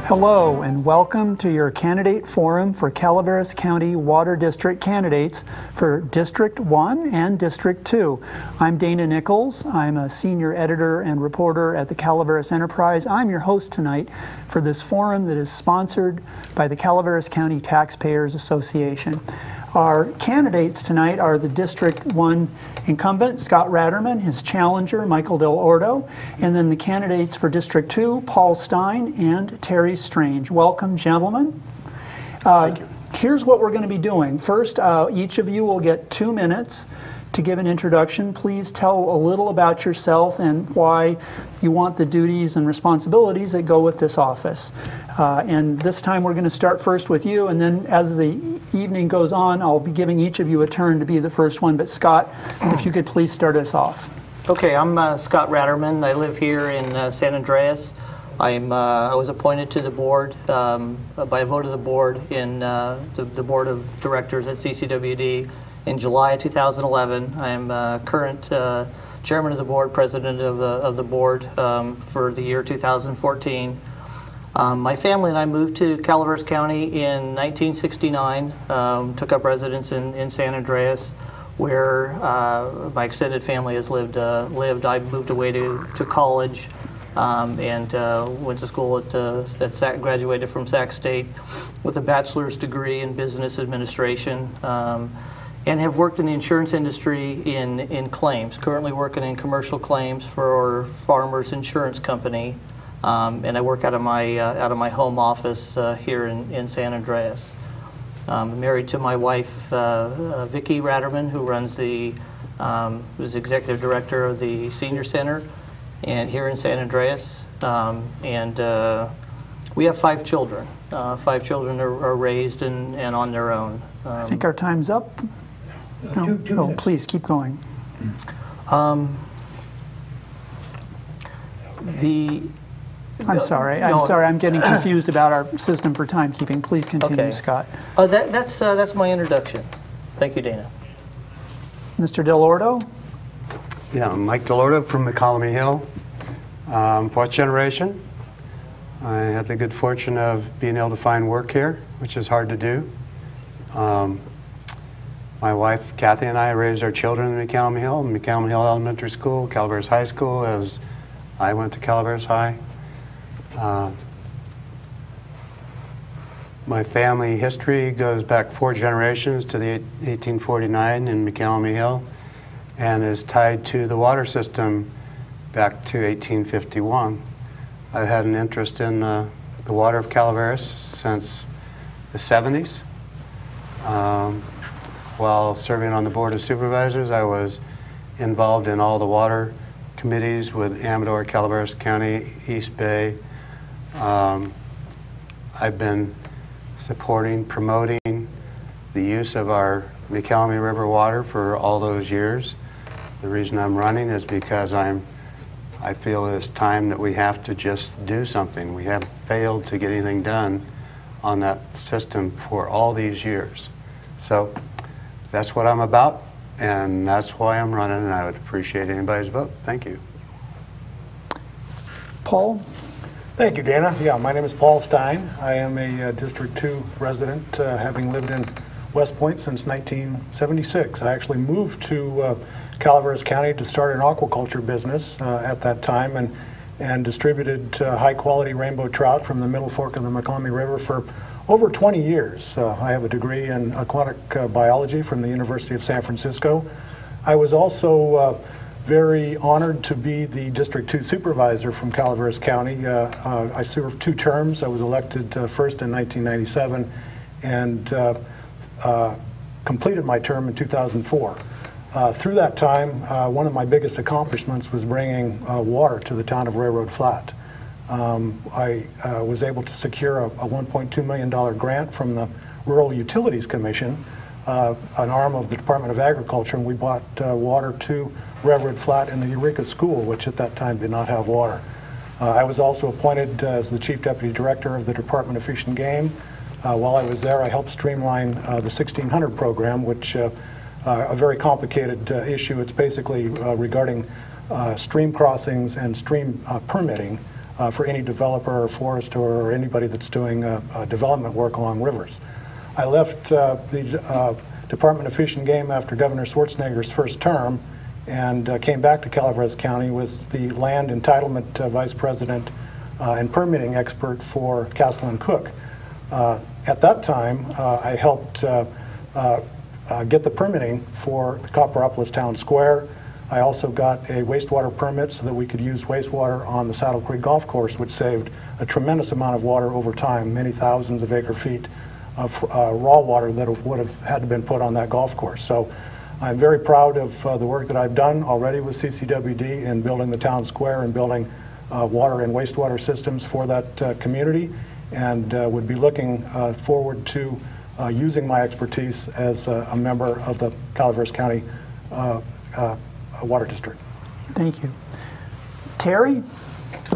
Hello and welcome to your candidate forum for Calaveras County Water District candidates for District 1 and District 2. I'm Dana Nichols. I'm a senior editor and reporter at the Calaveras Enterprise. I'm your host tonight for this forum that is sponsored by the Calaveras County Taxpayers Association. Our candidates tonight are the District 1 incumbent, Scott Ratterman, his challenger, Michael Del Ordo, and then the candidates for District 2, Paul Stein and Terry Strange. Welcome, gentlemen. Thank you. Here's what we're going to be doing. First, each of you will get 2 minutes to give an introduction. Please tell a little about yourself and why you want the duties and responsibilities that go with this office. And this time we're going to start first with you, and then as the evening goes on, I'll be giving each of you a turn to be the first one. But Scott, if you could please start us off. Okay, I'm Scott Ratterman. I live here in San Andreas. I was appointed to the board by a vote of the board in the board of directors at CCWD in July 2011. I am current chairman of the board, president of the board for the year 2014. My family and I moved to Calaveras County in 1969, took up residence in San Andreas, where my extended family has lived. I moved away to college and went to school at Sac, graduated from Sac State with a bachelor's degree in business administration. And have worked in the insurance industry in claims. Currently working in commercial claims for Farmers Insurance Company, and I work out of my home office here in San Andreas. I'm married to my wife, Vicki Ratterman, who runs who's executive director of the Senior Center, and here in San Andreas. And we have 5 children. 5 children are raised and on their own. I think our time's up. No, please keep going. I'm sorry. I'm getting confused about our system for timekeeping. Please continue, okay. Scott. That's my introduction. Thank you, Dana. Mr. Del Ordo? Yeah, I'm Mike Del Ordo from McCollum Hill, 4th generation. I had the good fortune of being able to find work here, which is hard to do. My wife, Kathy, and I raised our children in McCollum Hill Elementary School, Calaveras High School, as I went to Calaveras High. My family history goes back 4 generations to the 1849 in McCollum Hill and is tied to the water system back to 1851. I've had an interest in the water of Calaveras since the 70s. While serving on the Board of Supervisors, I was involved in all the water committees with Amador, Calaveras County, East Bay. I've been supporting, promoting the use of our McCallum River water for all those years. The reason I'm running is because I feel it's time that we have to just do something. We have failed to get anything done on that system for all these years. So that's what I'm about, and that's why I'm running, and I would appreciate anybody's vote. Thank you. Paul? Thank you, Dana. Yeah, my name is Paul Stein. I am a District 2 resident, having lived in West Point since 1976. I actually moved to Calaveras County to start an aquaculture business at that time, and distributed high-quality rainbow trout from the Middle Fork of the McCallum River for over 20 years. I have a degree in aquatic biology from the University of San Francisco. I was also very honored to be the District 2 supervisor from Calaveras County. I served 2 terms. I was elected first in 1997 and completed my term in 2004. Through that time, one of my biggest accomplishments was bringing water to the town of Railroad Flat. I was able to secure a $1.2 million grant from the Rural Utilities Commission, an arm of the Department of Agriculture, and we brought water to Railroad Flat in the Eureka School, which at that time did not have water. I was also appointed as the Chief Deputy Director of the Department of Fish and Game. While I was there, I helped streamline the 1600 program, which a very complicated issue. It's basically regarding stream crossings and stream permitting for any developer or forester or anybody that's doing development work along rivers. I left the Department of Fish and Game after Governor Schwarzenegger's first term and came back to Calaveras County with the land entitlement vice president and permitting expert for Castle and Cook. At that time, I helped get the permitting for the Copperopolis Town Square. I also got a wastewater permit so that we could use wastewater on the Saddle Creek Golf Course, which saved a tremendous amount of water over time, many thousands of acre feet of raw water that would have had to been put on that golf course. So I'm very proud of the work that I've done already with CCWD in building the town square and building water and wastewater systems for that community, and would be looking forward to using my expertise as a member of the Calaveras County Water District. Thank you. Terry?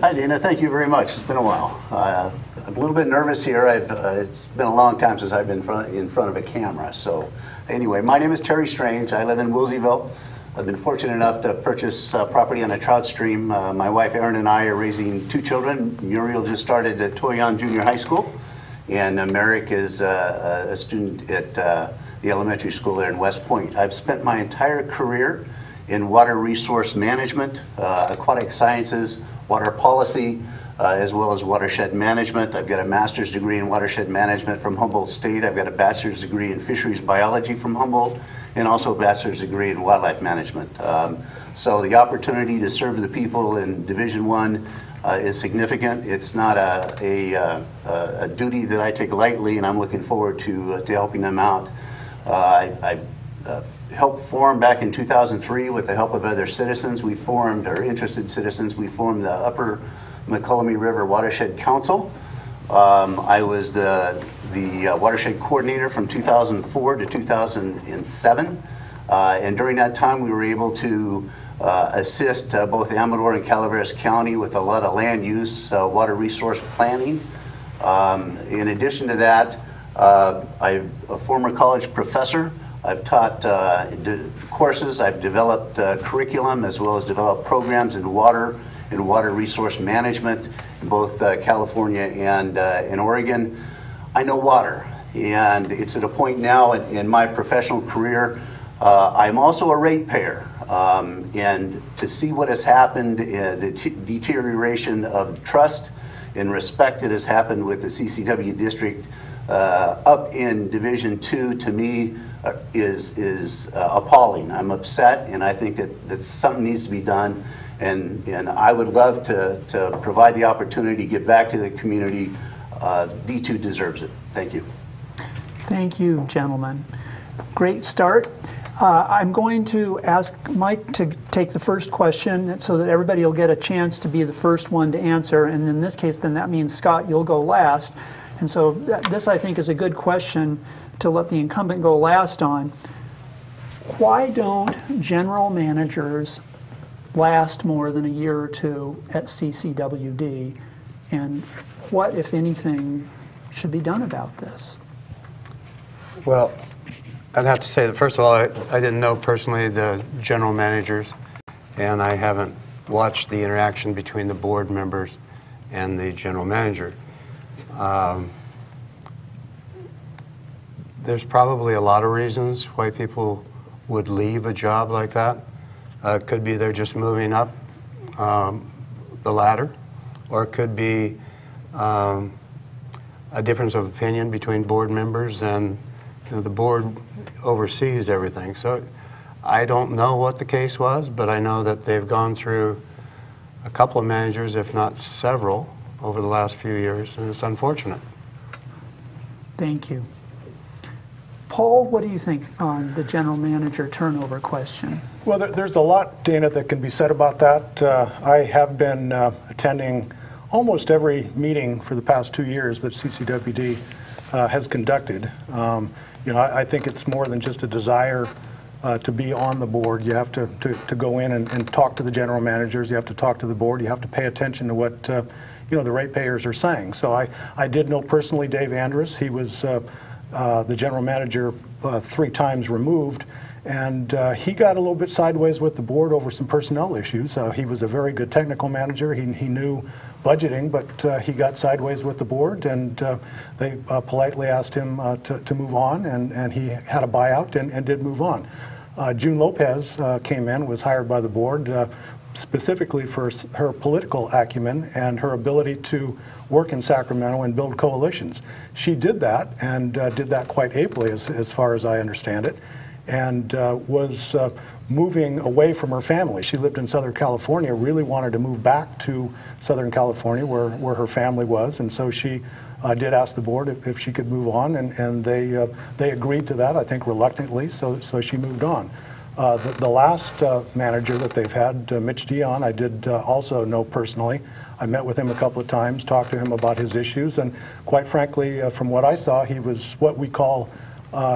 Hi, Dana. Thank you very much. It's been a while. I'm a little bit nervous here. It's been a long time since I've been in front of a camera. So anyway, my name is Terry Strange. I live in Woolseyville. I've been fortunate enough to purchase property on a trout stream. My wife Erin and I are raising 2 children. Muriel just started at Toyon Junior High School, and Merrick is a student at the elementary school there in West Point. I've spent my entire career in water resource management, aquatic sciences, water policy, as well as watershed management. I've got a master's degree in watershed management from Humboldt State. I've got a bachelor's degree in fisheries biology from Humboldt, and also a bachelor's degree in wildlife management. So the opportunity to serve the people in Division I is significant. It's not a duty that I take lightly, and I'm looking forward to helping them out. I helped form back in 2003 with the help of other citizens. We formed, or interested citizens, we formed the Upper McCullumee River Watershed Council. I was the watershed coordinator from 2004 to 2007. And during that time, we were able to assist both Amador and Calaveras County with a lot of land use, water resource planning. In addition to that, I'm a former college professor. I've taught courses, I've developed curriculum, as well as developed programs in water resource management in both California and in Oregon. I know water, and it's at a point now in my professional career. I'm also a ratepayer, and to see what has happened, the deterioration of trust and respect that has happened with the CCW district up in Division II, to me, is appalling. I'm upset, and I think that something needs to be done, and I would love to provide the opportunity to get back to the community. D2 deserves it. Thank you. Thank you, gentlemen. Great start. I'm going to ask Mike to take the first question so that everybody will get a chance to be the first one to answer, and in this case, then that means, Scott, you'll go last. And so this, I think, is a good question to let the incumbent go last on. Why don't general managers last more than a year or two at CCWD? And what, if anything, should be done about this? Well, I'd have to say that, first of all, I didn't know personally the general managers, and I haven't watched the interaction between the board members and the general manager. There's probably a lot of reasons why people would leave a job like that. It could be they're just moving up the ladder, or it could be a difference of opinion between board members, and the board oversees everything. So I don't know what the case was, but I know that they've gone through a couple of managers, if not several, over the last few years, and it's unfortunate. Thank you. Paul, what do you think on the general manager turnover question? Well, there's a lot, Dana, that can be said about that. I have been attending almost every meeting for the past 2 years that CCWD has conducted. I think it's more than just a desire to be on the board. You have to go in and talk to the general managers. You have to talk to the board. You have to pay attention to what the ratepayers are saying. So I did know personally Dave Andrus. He was the general manager 3 times removed, and he got a little bit sideways with the board over some personnel issues. He was a very good technical manager. He knew budgeting, but he got sideways with the board, and they politely asked him to move on, and he had a buyout and did move on. June Lopez came in, was hired by the board specifically for her political acumen and her ability to work in Sacramento and build coalitions. She did that, and did that quite ably as far as I understand it, and was moving away from her family. She lived in Southern California, really wanted to move back to Southern California where her family was, and so she did ask the board if she could move on, and they agreed to that, I think reluctantly, so she moved on. The last manager that they've had, Mitch Dion, I did also know personally. I met with him a couple of times, talked to him about his issues, and quite frankly, from what I saw, he was what we call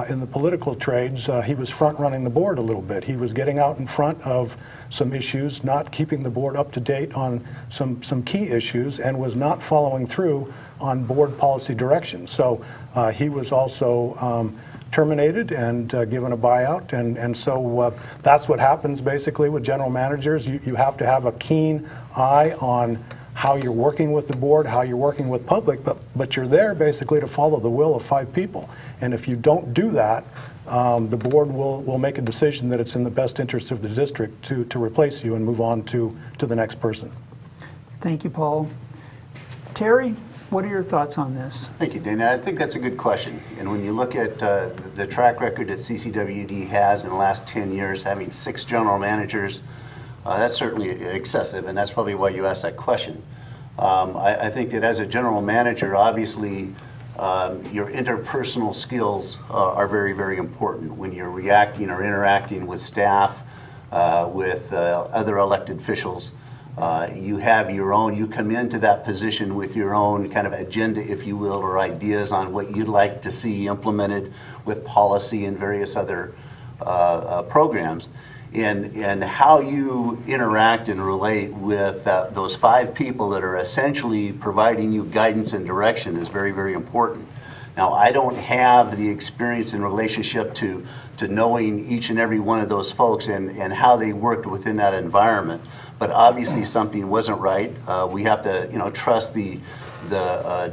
in the political trades, he was front-running the board a little bit. He was getting out in front of some issues, not keeping the board up to date on some key issues, and was not following through on board policy direction. So he was also terminated and given a buyout, and so that's what happens basically with general managers. You have to have a keen eye on how you're working with the board, how you're working with public, but you're there basically to follow the will of 5 people. And if you don't do that, the board will make a decision that it's in the best interest of the district to replace you and move on to the next person. Thank you, Paul. Terry, what are your thoughts on this? Thank you, Dana. I think that's a good question. And when you look at the track record that CCWD has in the last 10 years, having 6 general managers, that's certainly excessive, and that's probably why you asked that question. I think that as a general manager, obviously, your interpersonal skills are very, very important when you're reacting or interacting with staff, with other elected officials. You have your own, you come into that position with your own kind of agenda, if you will, or ideas on what you'd like to see implemented with policy and various other programs. And how you interact and relate with those 5 people that are essentially providing you guidance and direction is very, very important. Now, I don't have the experience and relationship to knowing each and every one of those folks and how they worked within that environment, but obviously something wasn't right. We have to, trust the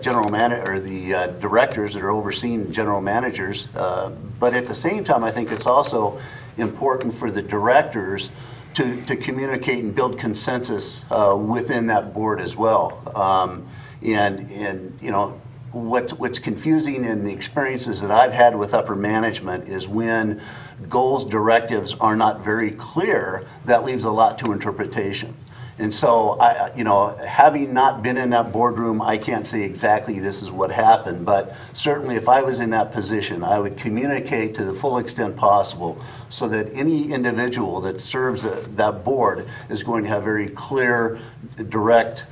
general manager or the directors that are overseeing general managers, but at the same time, I think it's also important for the directors to communicate and build consensus within that board as well. What's confusing in the experiences that I've had with upper management is when goals, directives are not very clear, that leaves a lot to interpretation. And so, having not been in that boardroom, I can't say exactly this is what happened, but certainly if I was in that position, I would communicate to the full extent possible so that any individual that serves that board is going to have very clear, direct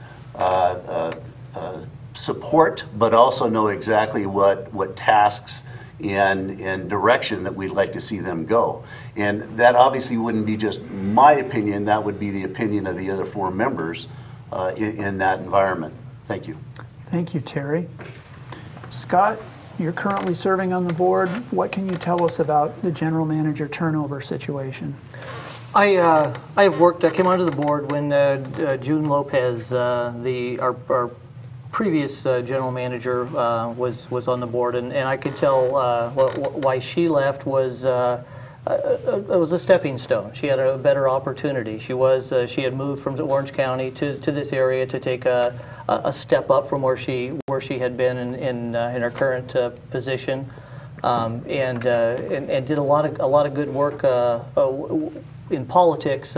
support, but also know exactly what tasks and direction that we'd like to see them go. And that obviously wouldn't be just my opinion, that would be the opinion of the other 4 members in that environment. Thank you. Thank you, Terry. Scott, you're currently serving on the board. What can you tell us about the general manager turnover situation? I came onto the board when June Lopez, our previous general manager, was on the board, and I could tell why she left was it was a stepping stone. She had a better opportunity. She had moved from Orange County to this area to take a step up from where she had been in her current position, and did a lot of good work in politics.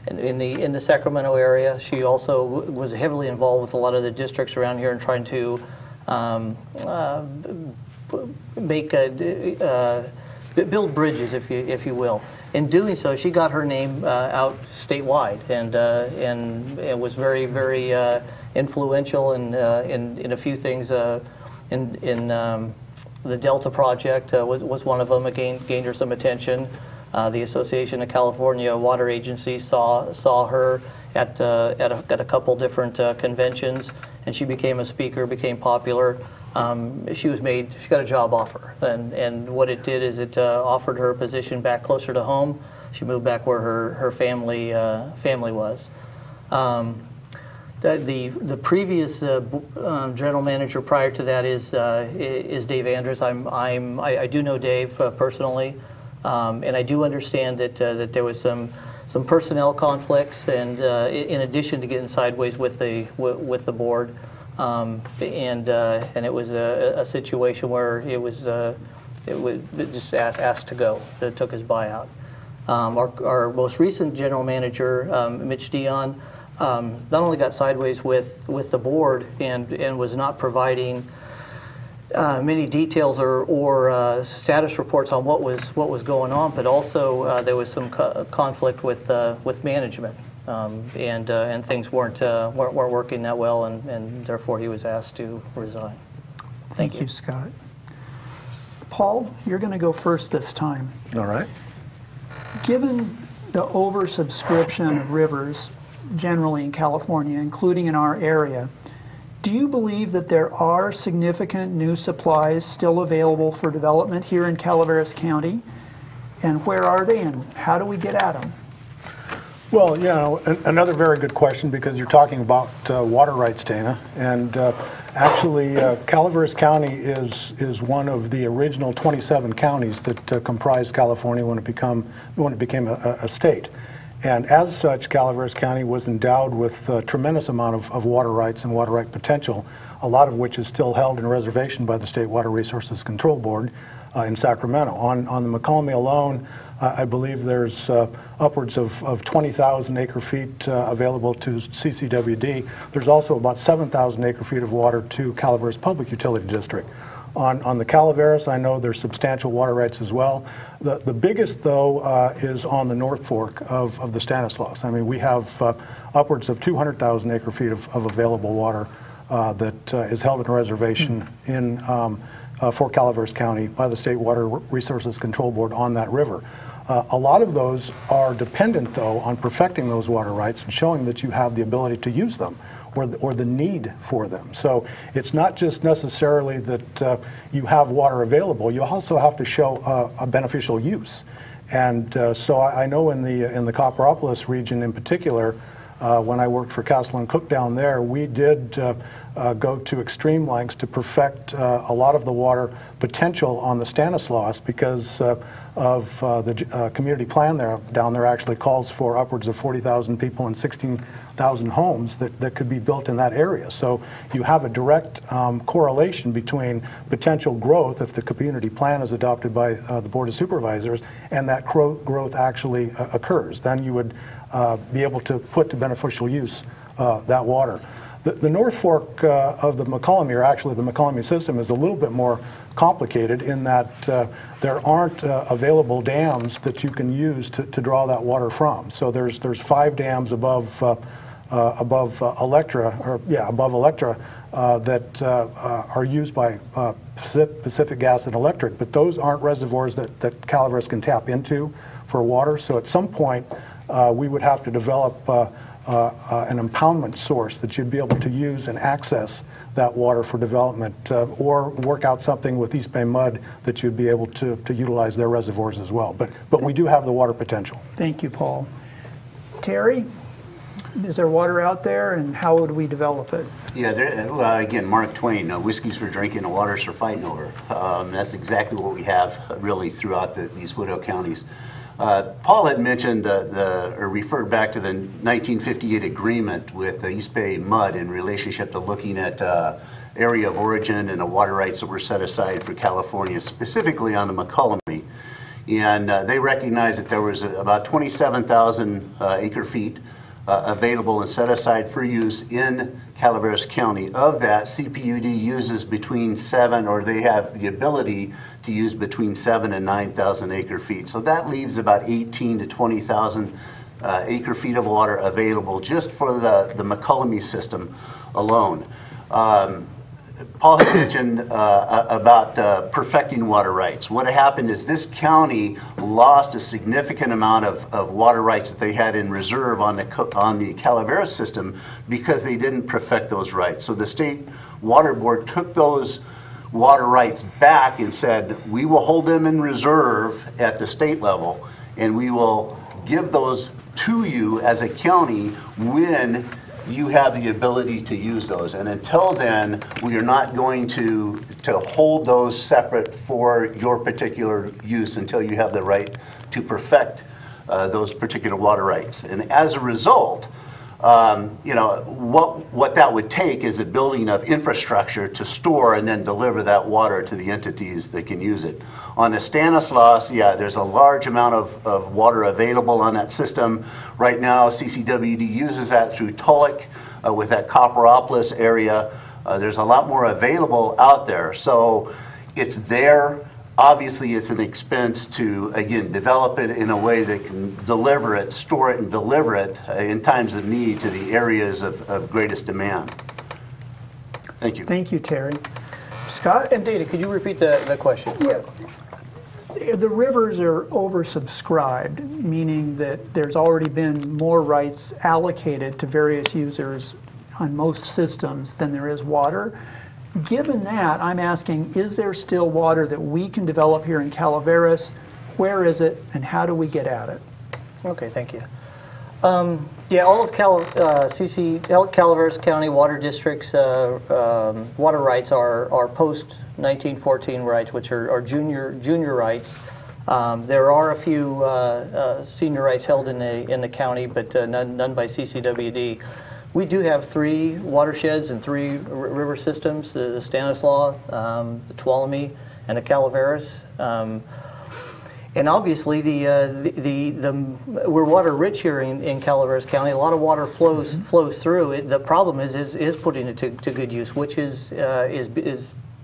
In the Sacramento area. She also was heavily involved with a lot of the districts around here and trying to build bridges, if you will. In doing so, she got her name out statewide, and was very, very influential in a few things. The Delta Project was one of them. It gained her some attention. The Association of California Water Agencies saw her at a couple different conventions, and she became a speaker, became popular. She got a job offer, and what it did is it offered her a position back closer to home. She moved back where her family was. The previous general manager prior to that is Dave Andrews. I do know Dave personally, and I do understand that there was some personnel conflicts, and in addition to getting sideways with the board. And it was a situation where it was just asked to go. So it took his buyout. Our most recent general manager, Mitch Dion, not only got sideways with the board and was not providing many details or status reports on what was going on, but also there was some conflict with management. And things weren't working that well, and therefore he was asked to resign. Thank you, Scott. Paul, you're going to go first this time. All right. Given the oversubscription of rivers generally in California, including in our area, do you believe that there are significant new supplies still available for development here in Calaveras County? And where are they, and how do we get at them? Well, you know, another very good question, because you're talking about water rights, Dana, and actually Calaveras County is one of the original 27 counties that comprised California when it became a state. And as such, Calaveras County was endowed with a tremendous amount of water rights and water right potential, a lot of which is still held in reservation by the State Water Resources Control Board in Sacramento. On the McCollum alone, I believe there's upwards of 20,000 acre-feet available to CCWD. There's also about 7,000 acre-feet of water to Calaveras Public Utility District. On the Calaveras, I know there's substantial water rights as well. The biggest, though, is on the North Fork of the Stanislaus. I mean, we have upwards of 200,000 acre-feet of available water that is held in a reservation for Calaveras County by the State Water Resources Control Board on that river. A lot of those are dependent, though, on perfecting those water rights and showing that you have the ability to use them or the need for them. So it's not just necessarily that you have water available. You also have to show a beneficial use. And so I know in the Copperopolis region in particular, when I worked for Castle and Cook down there, we did go to extreme lengths to perfect a lot of the water potential on the Stanislaus, because of the community plan down there actually calls for upwards of 40,000 people and 16,000 homes that could be built in that area. So you have a direct correlation between potential growth, if the community plan is adopted by the Board of Supervisors, and that growth actually occurs. Then you would be able to put to beneficial use that water. The North Fork of the McCollum, or actually the McCollum system, is a little bit more complicated in that there aren't available dams that you can use to draw that water from. So there's 5 dams above Electra, that are used by Pacific Gas and Electric, but those aren't reservoirs that Calaveras can tap into for water. So at some point, we would have to develop an impoundment source that you'd be able to use and access that water for development, or work out something with East Bay Mud that you'd be able to utilize their reservoirs as well. But we do have the water potential. Thank you, Paul. Terry, is there water out there, and how would we develop it? Yeah, again, Mark Twain, whiskey's for drinking and water's for fighting over. That's exactly what we have really throughout these foothill counties. Paul had mentioned or referred back to the 1958 agreement with the East Bay Mud in relationship to looking at area of origin and the water rights that were set aside for California, specifically on the McCollum. And they recognized that there was about 27,000 acre feet available and set aside for use in Calaveras County. Of that, CPUD uses between 7, or they have the ability to use between 7 and 9,000 acre feet. So that leaves about 18 to 20,000 acre feet of water available just for the McCullamy system alone. Paul had mentioned about perfecting water rights. What happened is this county lost a significant amount of water rights that they had in reserve on the Calaveras system because they didn't perfect those rights. So the State Water Board took those water rights back and said, we will hold them in reserve at the state level, and we will give those to you as a county when you have the ability to use those. And until then, we are not going to hold those separate for your particular use until you have the right to perfect those particular water rights. And as a result, you know, what that would take is a building of infrastructure to store and then deliver that water to the entities that can use it. On the Stanislaus, yeah, there's a large amount of water available on that system. Right now, CCWD uses that through Tulloch with that Copperopolis area. There's a lot more available out there. So it's there. Obviously, it's an expense to, again, develop it in a way that can deliver it, store it, and deliver it in times of need to the areas of greatest demand. Thank you. Thank you, Terry. Scott? And Dana, could you repeat the question? Yeah. The rivers are oversubscribed, meaning that there's already been more rights allocated to various users on most systems than there is water. Given that, I'm asking, is there still water that we can develop here in Calaveras? Where is it, and how do we get at it? Okay, thank you. Yeah, all of Calaveras County Water District's water rights are post-1914 rights, which are junior rights. There are a few senior rights held in the county, but none by CCWD. We do have 3 watersheds and 3 river systems: the Stanislaus, the Tuolumne, and the Calaveras. And obviously, we're water rich here in Calaveras County. A lot of water flows through it. The problem is putting it to good use, which is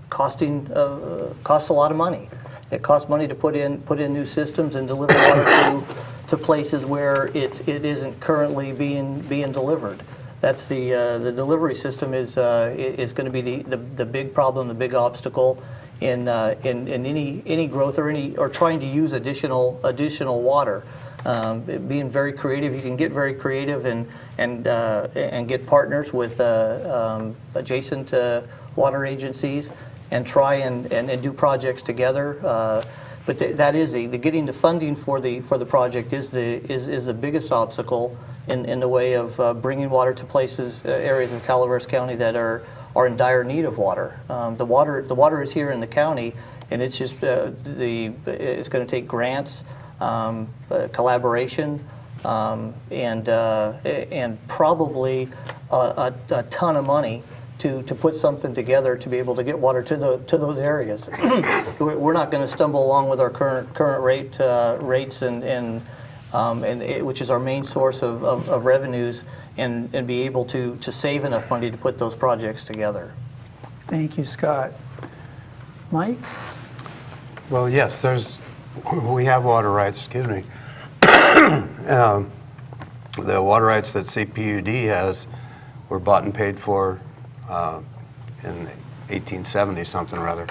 costs a lot of money. It costs money to put in new systems and deliver water to places where it isn't currently being delivered. That's the delivery system is going to be the big problem, the big obstacle in any growth or trying to use additional water. Being very creative, you can get very creative and get partners with adjacent water agencies and try and do projects together. But that is getting the funding for the project is the biggest obstacle in the way of bringing water to places, areas of Calaveras County that are in dire need of water. The water is here in the county, and it's just it's going to take grants, collaboration, and probably a ton of money to put something together to be able to get water to those areas. We're not going to stumble along with our current rates which is our main source of revenues, and be able to save enough money to put those projects together. Thank you, Scott. Mike? Well, yes, we have water rights, excuse me. The water rights that CPUD has were bought and paid for in 1870 something or other.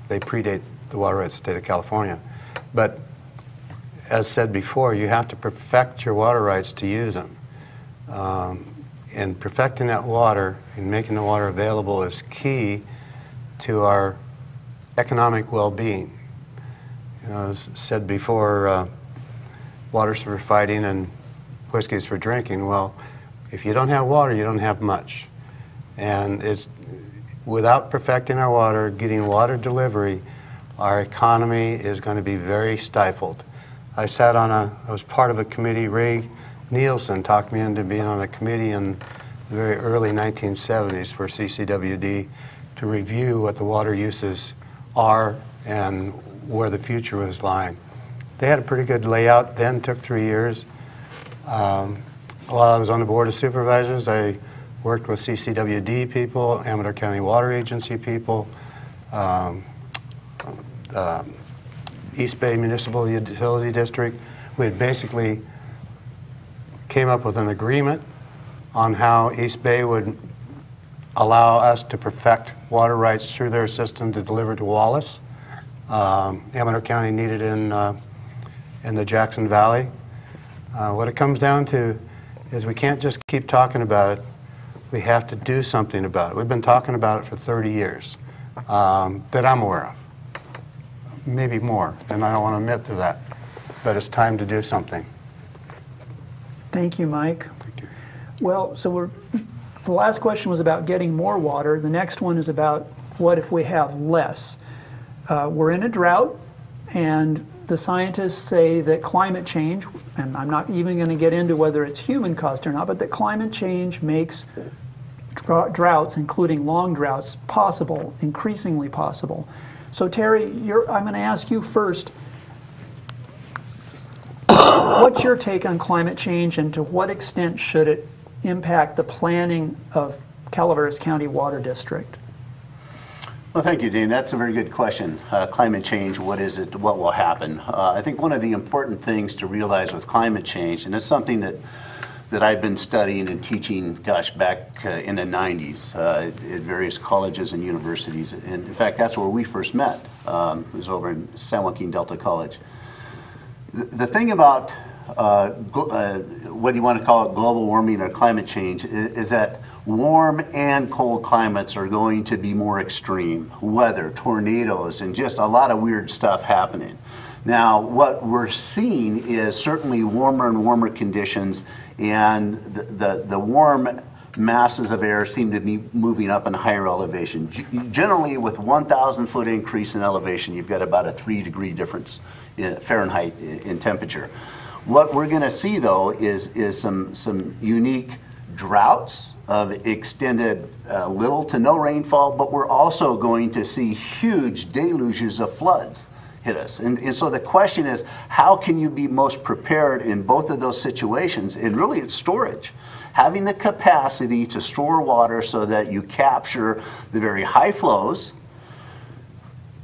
They predate the water rights of the state of California. But as said before, you have to perfect your water rights to use them. And perfecting that water and making the water available is key to our economic well-being. You know, as said before, water's for fighting and whiskey's for drinking. Well, if you don't have water, you don't have much. And it's without perfecting our water, getting water delivery, our economy is going to be very stifled. I was part of a committee. Ray Nielsen talked me into being on a committee in the very early 1970s for CCWD to review what the water uses are and where the future was lying. They had a pretty good layout then, took 3 years. While I was on the Board of Supervisors, I worked with CCWD people, Amador County Water Agency people, East Bay Municipal Utility District. We had basically came up with an agreement on how East Bay would allow us to perfect water rights through their system to deliver to Wallace. Amador County needed in the Jackson Valley. What it comes down to is we can't just keep talking about it. We have to do something about it. We've been talking about it for 30 years that I'm aware of. Maybe more, and I don't want to admit to that. But it's time to do something. Thank you, Mike. Thank you. Well, so the last question was about getting more water. The next one is about what if we have less? We're in a drought, and the scientists say that climate change, and I'm not even going to get into whether it's human caused or not, but that climate change makes droughts, including long droughts, possible, increasingly possible. So Terry, I'm going to ask you first, what's your take on climate change, and to what extent should it impact the planning of Calaveras County Water District? Well, thank you, Dean. That's a very good question. Climate change, what is it? What will happen? I think one of the important things to realize with climate change, and it's something that I've been studying and teaching, gosh, back in the 90s at various colleges and universities. And in fact, that's where we first met. It was over in San Joaquin Delta College. The thing about whether you want to call it global warming or climate change is that warm and cold climates are going to be more extreme. Weather, tornadoes, and just a lot of weird stuff happening. Now, what we're seeing is certainly warmer and warmer conditions, and the warm masses of air seem to be moving up in higher elevation. Generally, with 1,000 foot increase in elevation, you've got about a 3-degree difference in Fahrenheit in temperature. What we're going to see, though, is some unique droughts of extended little to no rainfall, but we're also going to see huge deluges of floods hit us. And so the question is, how can you be most prepared in both of those situations? And really, it's storage. Having the capacity to store water so that you capture the very high flows,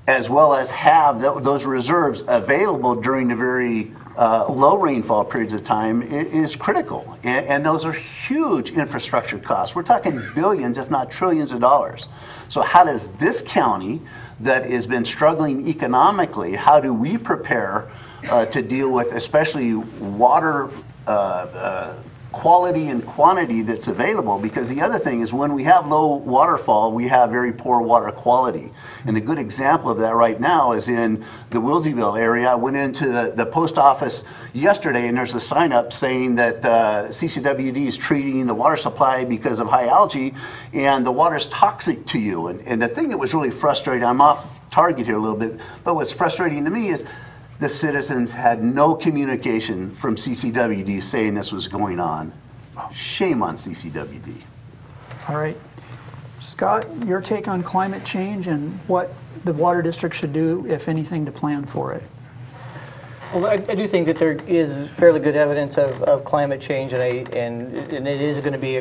as well as have those reserves available during the very low rainfall periods of time is critical. And those are huge infrastructure costs. We're talking billions, if not trillions of dollars. So how does this county that has been struggling economically, how do we prepare to deal with especially water quality and quantity that's available? Because the other thing is, when we have low waterfall, we have very poor water quality. And a good example of that right now is in the Wilseyville area. I went into the post office yesterday, and there's a sign up saying that CCWD is treating the water supply because of high algae, and the water's toxic to you. And the thing that was really frustrating, I'm off target here a little bit, but what's frustrating to me is the citizens had no communication from CCWD saying this was going on. Shame on CCWD. All right. Scott, your take on climate change and what the water district should do, if anything, to plan for it. Well, I do think that there is fairly good evidence of climate change, and it is going to be,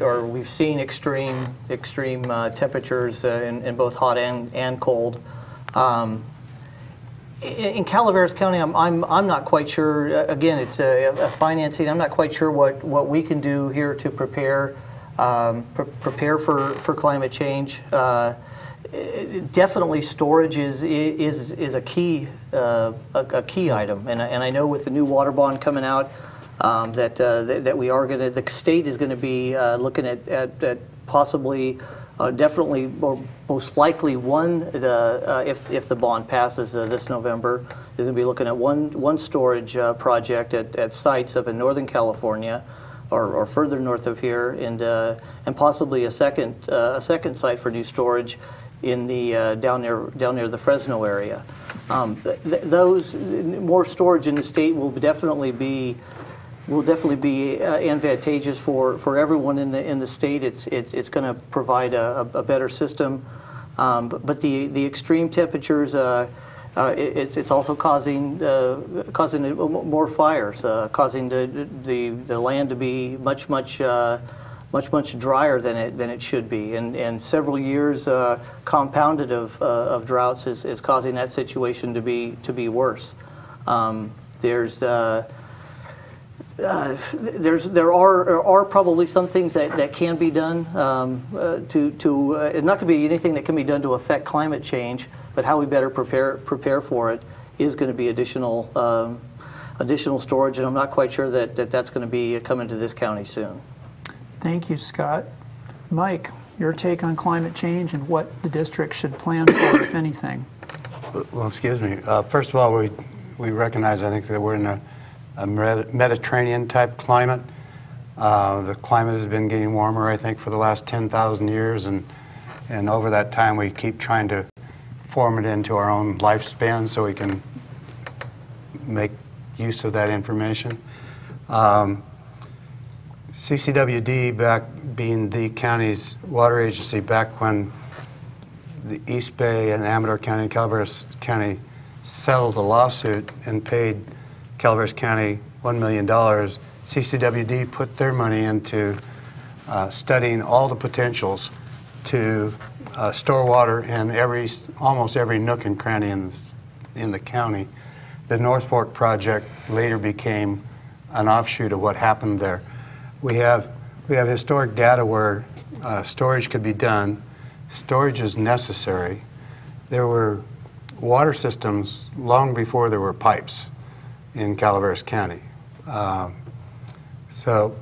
or we've seen extreme temperatures in both hot and cold. In Calaveras County, I'm not quite sure. Again, it's a financing. I'm not quite sure what we can do here to prepare for climate change. Definitely, storage is a key item, and I know with the new water bond coming out that we are going to, the state is going to be looking at possibly. Definitely, or most likely, if the bond passes this November, is going to be looking at one storage project at sites up in Northern California, or further north of here, and possibly a second site for new storage in the down near the Fresno area. Those more storage in the state will definitely be advantageous for everyone in the state. It's going to provide a better system, but the extreme temperatures, it's also causing more fires, causing the land to be much much drier than it should be, and several years compounded of droughts is causing that situation to be worse. There are probably some things that can be done it's not going to be anything that can be done to affect climate change, but how we better prepare for it is going to be additional storage, and I'm not quite sure that's going to be coming to this county soon. Thank you, Scott. Mike, your take on climate change and what the district should plan for, if anything. Well, excuse me. First of all, we recognize, I think, that we're in a Mediterranean type climate. The climate has been getting warmer, I think, for the last 10,000 years, and over that time we keep trying to form it into our own lifespan so we can make use of that information. CCWD, back being the county's water agency, back when the East Bay and Amador County and Calaveras County settled a lawsuit and paid Calaveras County $1 million, CCWD put their money into studying all the potentials to store water in almost every nook and cranny in the county. The North Fork project later became an offshoot of what happened there. We have historic data where storage could be done. Storage is necessary. There were water systems long before there were pipes in Calaveras County. So,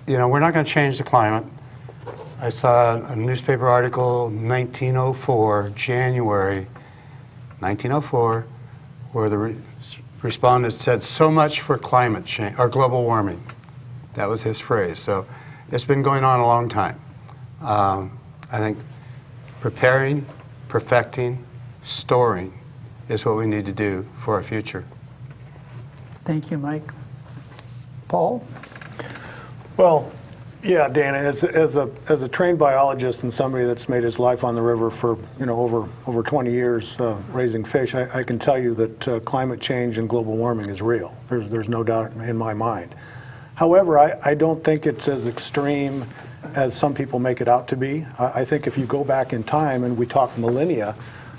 you know, we're not going to change the climate. I saw a newspaper article, 1904, January 1904, where the respondent said, "So much for climate change, or global warming." That was his phrase. So it's been going on a long time. I think preparing, perfecting, storing is what we need to do for our future. Thank you, Mike. Paul? Well, yeah, Dana, as a trained biologist and somebody that's made his life on the river for over 20 years raising fish, I can tell you that climate change and global warming is real. There's no doubt in my mind. However, I don't think it's as extreme as some people make it out to be. I think if you go back in time and we talk millennia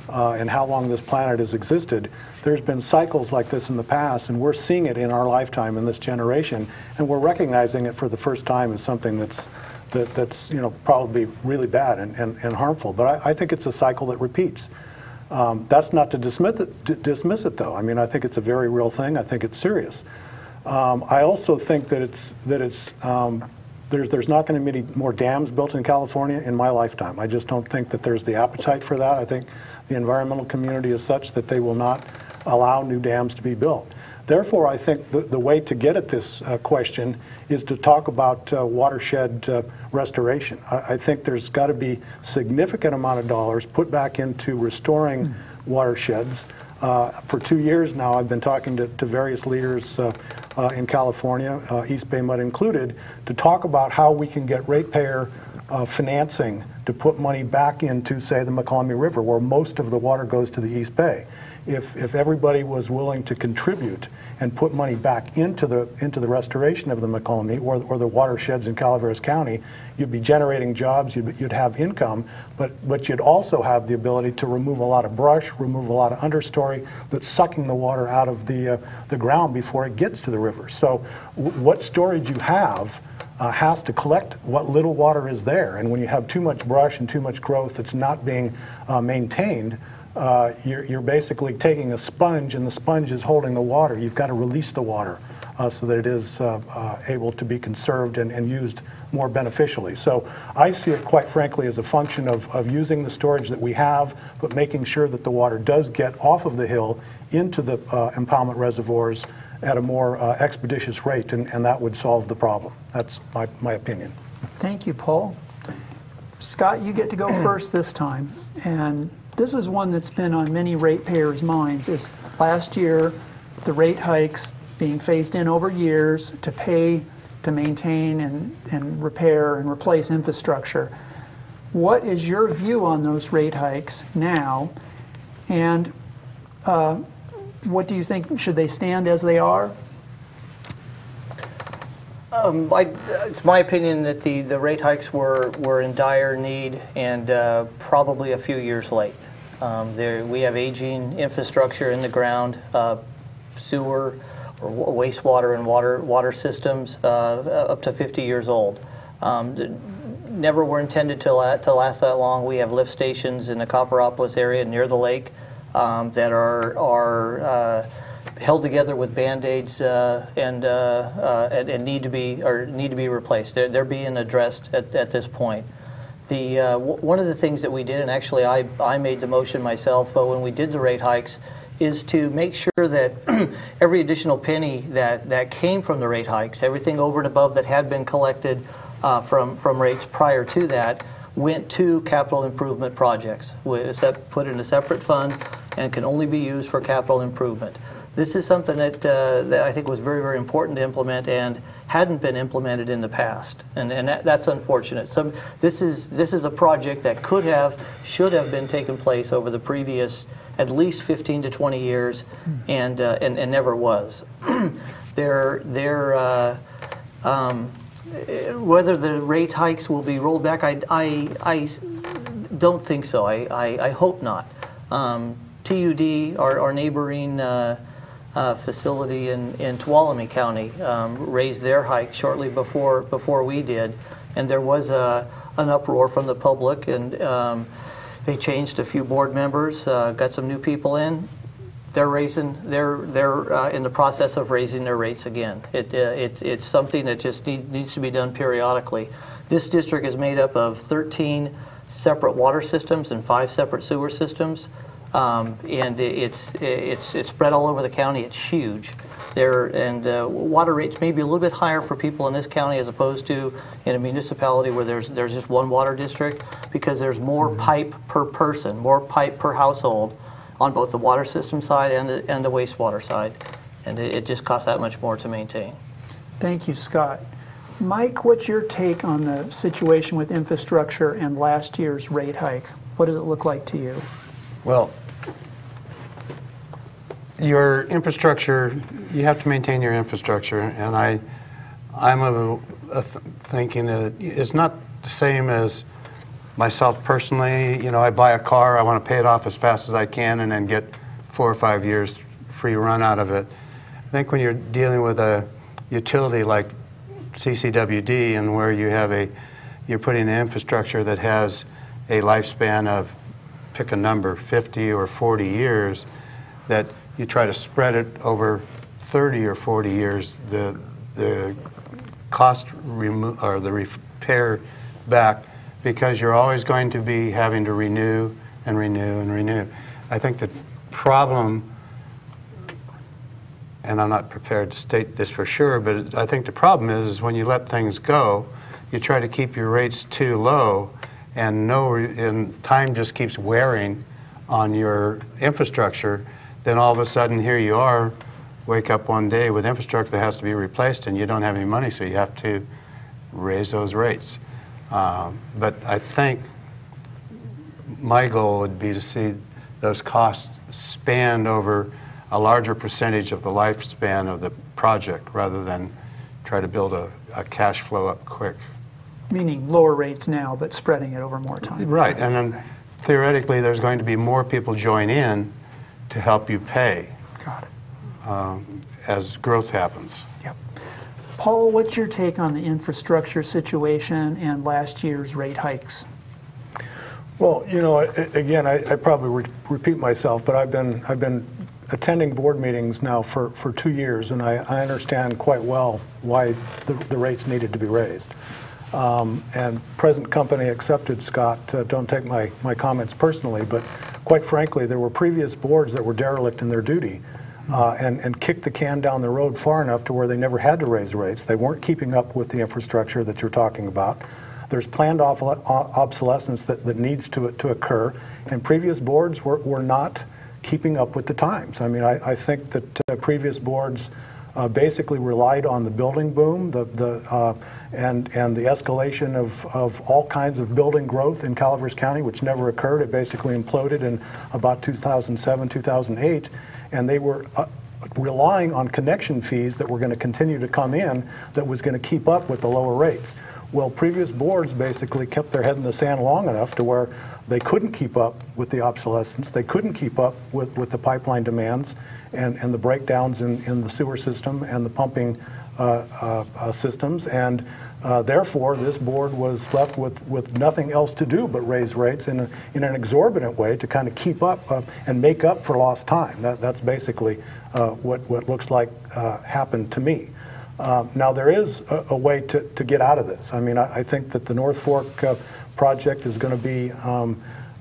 and how long this planet has existed, there's been cycles like this in the past, and we're seeing it in our lifetime in this generation, and we're recognizing it for the first time as something that's probably really bad and harmful. But I think it's a cycle that repeats. That's not to dismiss it, though. I mean, I think it's a very real thing. I think it's serious. I also think that there's not going to be any more dams built in California in my lifetime. I just don't think that there's the appetite for that. I think the environmental community is such that they will not allow new dams to be built. Therefore, I think the way to get at this question is to talk about watershed restoration. I think there's got to be significant amount of dollars put back into restoring watersheds. For 2 years now, I've been talking to various leaders in California, East Bay Mud included, to talk about how we can get ratepayer financing to put money back into, say, the McCollum River, where most of the water goes to the East Bay. If everybody was willing to contribute and put money back into the restoration of the McCollum or the watersheds in Calaveras County, you'd be generating jobs, you'd have income, but you'd also have the ability to remove a lot of brush, remove a lot of understory that's sucking the water out of the ground before it gets to the river. So what storage you have has to collect what little water is there, and when you have too much brush and too much growth that's not being maintained, you're basically taking a sponge, and the sponge is holding the water. You've got to release the water so that it is able to be conserved and used more beneficially. So I see it, quite frankly, as a function of using the storage that we have, but making sure that the water does get off of the hill into the impoundment reservoirs at a more expeditious rate, and that would solve the problem. That's my opinion. Thank you, Paul. Scott, you get to go first this time, and this is one that's been on many ratepayers' minds. Is last year, the rate hikes being phased in over years to pay to maintain and repair and replace infrastructure. What is your view on those rate hikes now, and what do you think? Should they stand as they are? It's my opinion that the rate hikes were in dire need and probably a few years late. We have aging infrastructure in the ground, sewer or wastewater and water systems up to 50 years old. Never were intended to last that long. We have lift stations in the Copperopolis area near the lake that are held together with Band-Aids and need to be replaced. They're being addressed at this point. One of the things that we did, and actually I made the motion myself when we did the rate hikes, is to make sure that every additional penny that came from the rate hikes, everything over and above that had been collected from rates prior to that, went to capital improvement projects, put in a separate fund and can only be used for capital improvement. This is something that I think was very, very important to implement and hadn't been implemented in the past, and that's unfortunate. This is a project that should have been taking place over the previous at least 15 to 20 years, and never was. Whether the rate hikes will be rolled back, I don't think so. I hope not. TUD, our neighboring facility in Tuolumne County, raised their hike shortly before we did, and there was an uproar from the public, and they changed a few board members, got some new people in. They're in the process of raising their rates again. It's something that just needs to be done periodically. This district is made up of 13 separate water systems and 5 separate sewer systems, and it's spread all over the county. It's huge. Water rates may be a little bit higher for people in this county as opposed to in a municipality where there's just one water district, because there's more pipe per person, more pipe per household on both the water system side and the wastewater side, and it just costs that much more to maintain. Thank you, Scott. Mike, what's your take on the situation with infrastructure and last year's rate hike? What does it look like to you? Well, your infrastructure, you have to maintain your infrastructure, and I'm thinking that it's not the same as myself personally. You know, I buy a car, I want to pay it off as fast as I can and then get 4 or 5 years free run out of it. I think when you're dealing with a utility like CCWD, and where you're putting an infrastructure that has a lifespan of, pick a number, 50 or 40 years, that you try to spread it over 30 or 40 years, the cost or the repair back, because you're always going to be having to renew and renew and renew. I think the problem, and I'm not prepared to state this for sure, but I think the problem is when you let things go, you try to keep your rates too low, and time just keeps wearing on your infrastructure. Then all of a sudden, here you are, wake up one day with infrastructure that has to be replaced, and you don't have any money, so you have to raise those rates. But I think my goal would be to see those costs spanned over a larger percentage of the lifespan of the project, rather than try to build a cash flow up quick. Meaning lower rates now, but spreading it over more time. Right, and then theoretically there's going to be more people join in to help you pay. Got it. As growth happens. Yep. Paul, what's your take on the infrastructure situation and last year's rate hikes? Well, you know, again, I probably repeat myself, but I've been attending board meetings now for 2 years, and I understand quite well why the rates needed to be raised. And present company accepted, Scott. Don't take my comments personally, but quite frankly, there were previous boards that were derelict in their duty and kicked the can down the road far enough to where they never had to raise rates. They weren't keeping up with the infrastructure that you're talking about. There's planned obsolescence that needs to occur, and previous boards were not keeping up with the times. I mean, I think that previous boards basically relied on the building boom, and the escalation of all kinds of building growth in Calaveras County, which never occurred. It basically imploded in about 2007, 2008, and they were relying on connection fees that were going to continue to come in that was going to keep up with the lower rates. Well, previous boards basically kept their head in the sand long enough to where they couldn't keep up with the obsolescence, they couldn't keep up with the pipeline demands and the breakdowns in the sewer system and the pumping systems, and therefore this board was left with nothing else to do but raise rates in an exorbitant way to kind of keep up and make up for lost time. That's basically what looks like happened to me. Now there is a way to get out of this. I mean, I think that the North Fork project is going to be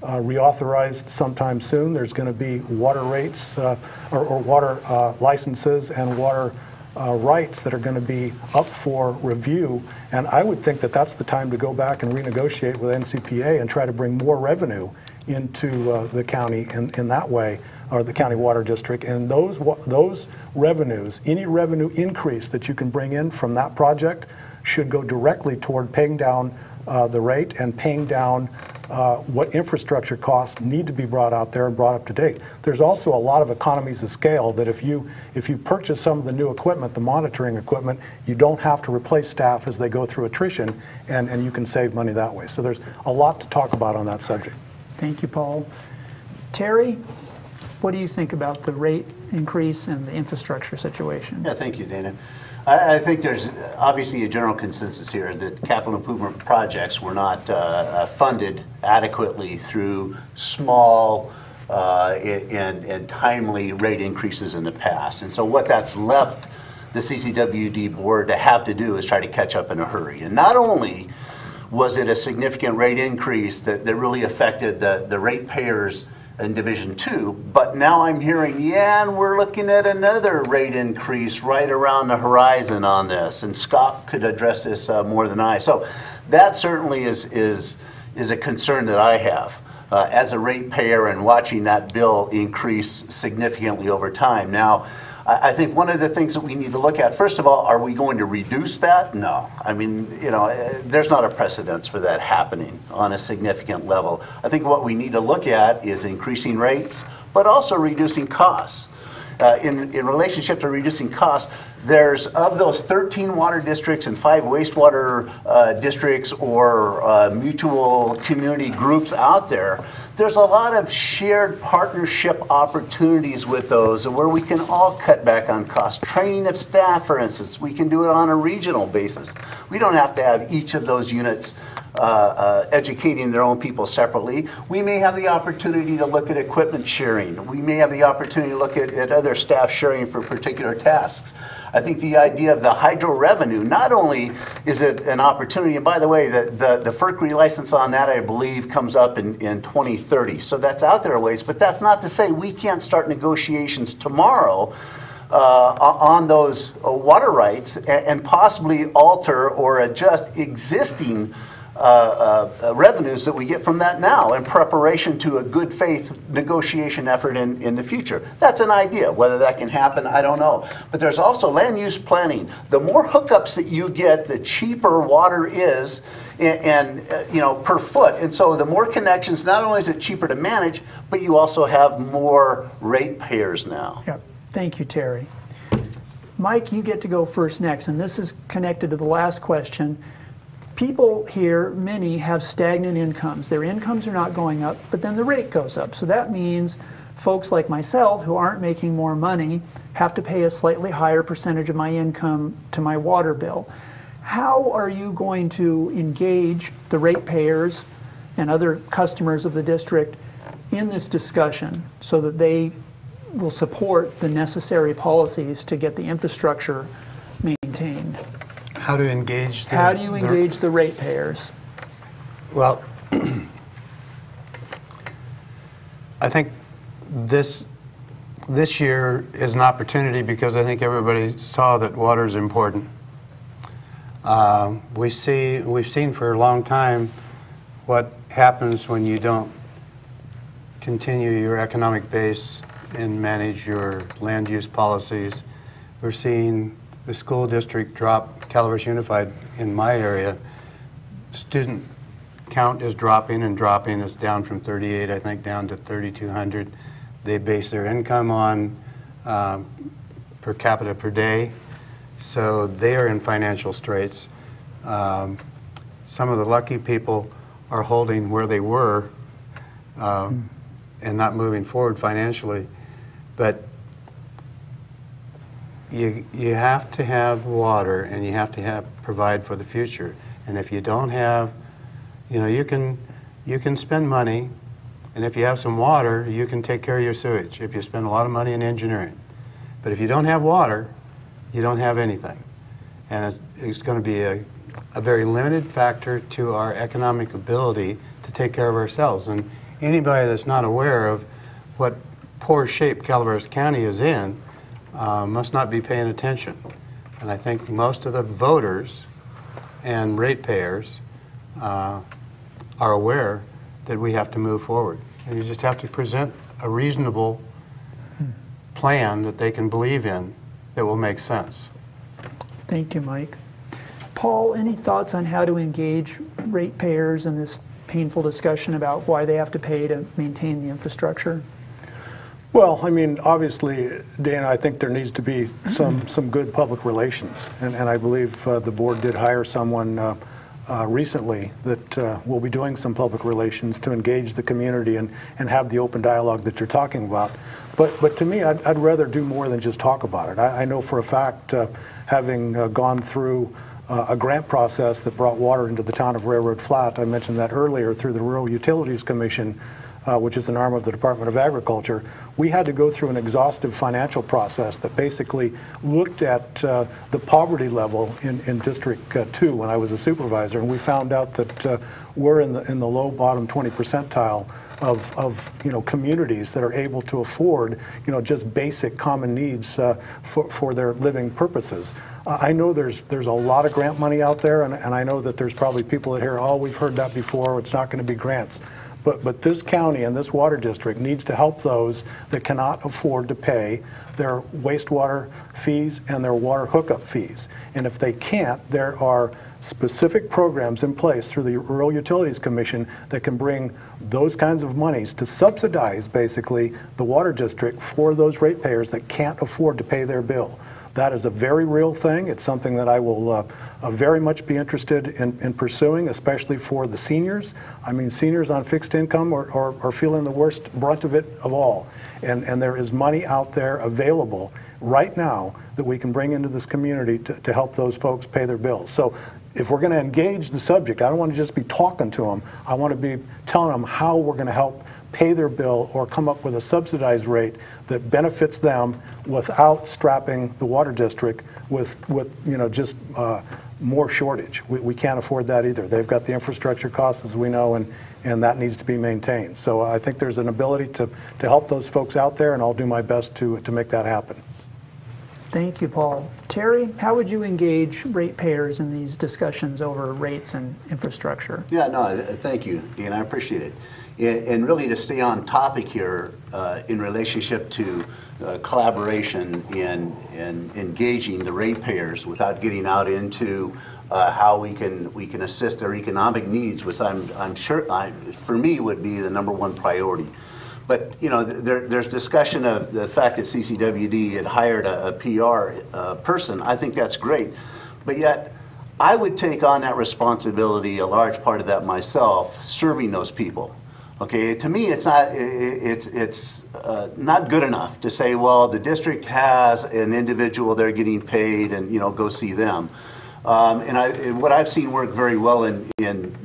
reauthorized sometime soon. There's going to be water rates or water licenses and water rights that are going to be up for review, and I would think that that's the time to go back and renegotiate with NCPA and try to bring more revenue into the county in that way, or the county water district. And those revenues, any revenue increase that you can bring in from that project should go directly toward paying down the rate and paying down what infrastructure costs need to be brought out there and brought up to date. There's also a lot of economies of scale that if you purchase some of the new equipment, the monitoring equipment, you don't have to replace staff as they go through attrition, and you can save money that way. So there's a lot to talk about on that subject. Thank you, Paul. Terry, what do you think about the rate increase and the infrastructure situation? Yeah, thank you, Dana. I think there's obviously a general consensus here that capital improvement projects were not funded adequately through small and timely rate increases in the past. And so what that's left the CCWD board to have to do is try to catch up in a hurry. And not only was it a significant rate increase that really affected the ratepayers in Division 2, but now I'm hearing, yeah, and we're looking at another rate increase right around the horizon on this, and Scott could address this more than I. So that certainly is a concern that I have as a ratepayer and watching that bill increase significantly over time. Now, I think one of the things that we need to look at, first of all, are we going to reduce that? No. I mean, you know, there's not a precedence for that happening on a significant level. I think what we need to look at is increasing rates, but also reducing costs. In relationship to reducing costs, there's, of those 13 water districts and 5 wastewater districts or mutual community groups out there, there's a lot of shared partnership opportunities with those where we can all cut back on costs. Training of staff, for instance, we can do it on a regional basis. We don't have to have each of those units educating their own people separately. We may have the opportunity to look at equipment sharing. We may have the opportunity to look at other staff sharing for particular tasks. I think the idea of the hydro revenue, not only is it an opportunity, and by the way, the FERC license on that, I believe, comes up in 2030. So that's out there a ways, but that's not to say we can't start negotiations tomorrow on those water rights and possibly alter or adjust existing revenues that we get from that now in preparation to a good faith negotiation effort in the future. That's an idea. Whether that can happen, I don't know. But there's also land use planning. The more hookups that you get, the cheaper water is and you know, per foot. And so the more connections, not only is it cheaper to manage, but you also have more ratepayers now. Yep. Thank you, Terry. Mike, you get to go first next, and this is connected to the last question. People here, many, have stagnant incomes. Their incomes are not going up, but then the rate goes up. So that means folks like myself who aren't making more money have to pay a slightly higher percentage of my income to my water bill. How are you going to engage the ratepayers and other customers of the district in this discussion so that they will support the necessary policies to get the infrastructure maintained? How to engage the... How do you engage the ratepayers? Well, I think this year is an opportunity because I think everybody saw that water is important. We've seen for a long time what happens when you don't continue your economic base and manage your land use policies. We're seeing the school district drop, Calaveras Unified in my area. Student count is dropping and dropping. It's down from 38, I think, down to 3,200. They base their income on per capita per day, so they are in financial straits. Some of the lucky people are holding where they were and not moving forward financially. But you have to have water, and you have to provide for the future. And if you don't have, you know, you can spend money, and if you have some water, you can take care of your sewage if you spend a lot of money in engineering. But if you don't have water, you don't have anything. And it's going to be a very limited factor to our economic ability to take care of ourselves. And anybody that's not aware of what poor shape Calaveras County is in must not be paying attention. And I think most of the voters and ratepayers are aware that we have to move forward. And you just have to present a reasonable plan that they can believe in that will make sense. Thank you, Mike. Paul, any thoughts on how to engage ratepayers in this painful discussion about why they have to pay to maintain the infrastructure? Well, I mean, obviously, Dana, I think there needs to be some good public relations. And I believe the board did hire someone recently that will be doing some public relations to engage the community and have the open dialogue that you're talking about. But to me, I'd rather do more than just talk about it. I know for a fact, having gone through a grant process that brought water into the town of Railroad Flat, I mentioned that earlier, through the Rural Utilities Commission, which is an arm of the Department of Agriculture, we had to go through an exhaustive financial process that basically looked at the poverty level in District 2 when I was a supervisor, and we found out that we're in the low bottom 20 percentile of communities that are able to afford just basic common needs for their living purposes. I know there's a lot of grant money out there, and I know that there's probably people that hear, oh, we've heard that before, it's not going to be grants. But this county and this water district needs to help those that cannot afford to pay their wastewater fees and their water hookup fees. And if they can't, there are specific programs in place through the Rural Utilities Commission that can bring those kinds of monies to subsidize basically the water district for those ratepayers that can't afford to pay their bill. That is a very real thing. It's something that I will very much be interested in pursuing, especially for the seniors. I mean, seniors on fixed income are feeling the worst brunt of it of all. And there is money out there available right now that we can bring into this community to help those folks pay their bills. So if we're going to engage the subject, I don't want to just be talking to them. I want to be telling them how we're going to help pay their bill or come up with a subsidized rate that benefits them without strapping the water district with just more shortage. We can't afford that either. They've got the infrastructure costs, as we know, and that needs to be maintained. So I think there's an ability to help those folks out there, and I'll do my best to make that happen. Thank you, Paul. Terry, how would you engage ratepayers in these discussions over rates and infrastructure? Yeah, no, thank you, Dean. I appreciate it. And really to stay on topic here in relationship to collaboration and engaging the ratepayers without getting out into how we can assist their economic needs, which I'm sure for me would be the #1 priority. But there's discussion of the fact that CCWD had hired a PR person. I think that's great, but yet I would take on that responsibility, a large part of that myself, serving those people. Okay, to me, it's not good enough to say, well, the district has an individual they're getting paid, and go see them. And what I've seen work very well in